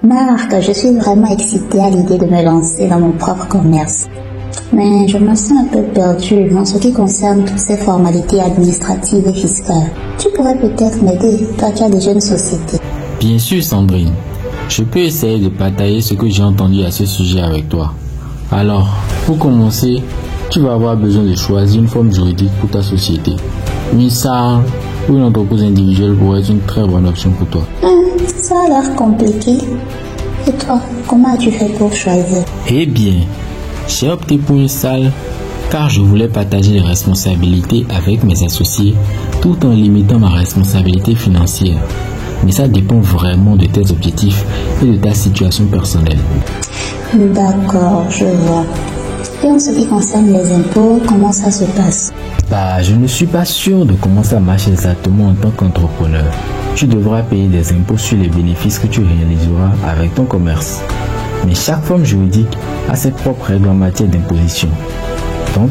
Marc, je suis vraiment excitée à l'idée de me lancer dans mon propre commerce. Mais je me sens un peu perdue en ce qui concerne toutes ces formalités administratives et fiscales. Tu pourrais peut-être m'aider, toi qui as déjà une société. Bien sûr, Sandrine. Je peux essayer de partager ce que j'ai entendu à ce sujet avec toi. Alors, pour commencer, tu vas avoir besoin de choisir une forme juridique pour ta société. Une SARL ou une entreprise individuelle pourrait être une très bonne option pour toi. Ça a l'air compliqué. Et toi, comment as-tu fait pour choisir? Eh bien, j'ai opté pour une SARL car je voulais partager les responsabilités avec mes associés tout en limitant ma responsabilité financière. Mais ça dépend vraiment de tes objectifs et de ta situation personnelle. D'accord, je vois. Et en ce qui concerne les impôts, comment ça se passe? Je ne suis pas sûr de comment ça marche exactement en tant qu'entrepreneur. Tu devras payer des impôts sur les bénéfices que tu réaliseras avec ton commerce. Mais chaque forme juridique a ses propres règles en matière d'imposition. Donc,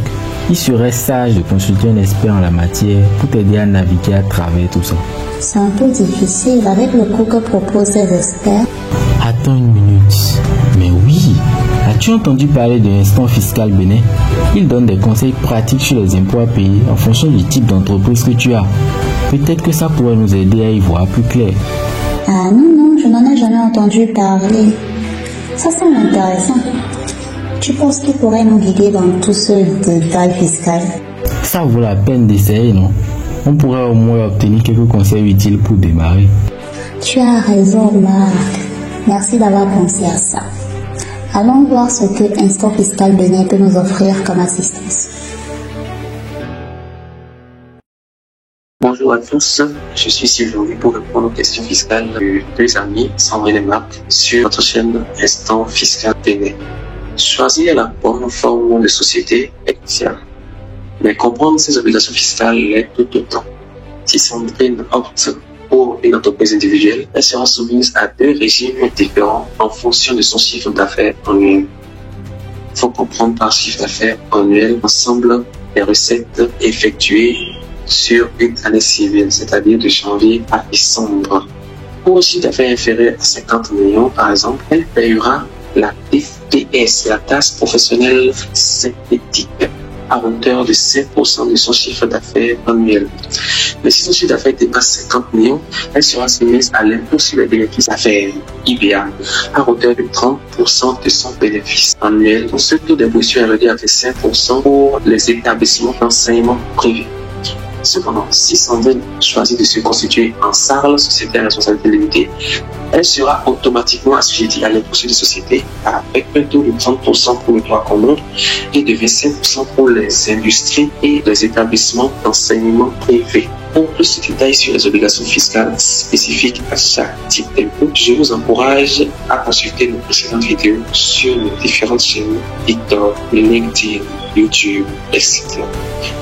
il serait sage de consulter un expert en la matière pour t'aider à naviguer à travers tout ça. C'est un peu difficile avec le coût que proposent ces experts. Attends une minute. Mais oui, as-tu entendu parler de l'Instant Fiscal Bénin? Il donne des conseils pratiques sur les impôts à payer en fonction du type d'entreprise que tu as. Peut-être que ça pourrait nous aider à y voir plus clair. Ah non, je n'en ai jamais entendu parler. Ça semble intéressant. Tu penses qu'il pourrait nous guider dans tout ce détail fiscal? Ça vaut la peine d'essayer, non? On pourrait au moins obtenir quelques conseils utiles pour démarrer. Tu as raison, Marc. Merci d'avoir pensé à ça. Allons voir ce que Instant Fiscal Bénin peut nous offrir comme assistance. Bonjour à tous, je suis ici aujourd'hui pour répondre aux questions fiscales de deux amis, Sandrine et Marc, sur notre chaîne Instant Fiscal Bénin. Choisir la bonne forme de société est crucial, mais comprendre ses obligations fiscales l'est tout autant. Si Sandrine opte pour une entreprise individuelle, elle sera soumise à deux régimes différents en fonction de son chiffre d'affaires annuel. Il faut comprendre par chiffre d'affaires annuel l'ensemble des recettes effectuées sur une année civile, c'est-à-dire de janvier à décembre. Pour un chiffre d'affaires inférieur à 50 millions, par exemple, elle payera la TPS, la taxe professionnelle synthétique, à hauteur de 5% de son chiffre d'affaires annuel. Mais si son chiffre d'affaires dépasse 50 millions, elle sera soumise à l'impôt sur les bénéfices d'affaires, IBA, à hauteur de 30% de son bénéfice annuel. Donc, ce taux d'imposition est réduit avec 5% pour les établissements d'enseignement privés. Cependant, si Sandrine choisit de se constituer en SARL, société à responsabilité limitée, elle sera automatiquement assujettie à l'impôt sur les sociétés avec un taux de 30% pour le droit commun et de 25% pour les industries et les établissements d'enseignement privé. Pour plus de détails sur les obligations fiscales spécifiques à chaque type d'impôt, je vous encourage à consulter nos précédentes vidéos sur nos différentes chaînes TikTok, LinkedIn, YouTube, etc.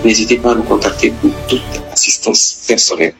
N'hésitez pas à nous contacter pour toute assistance personnelle.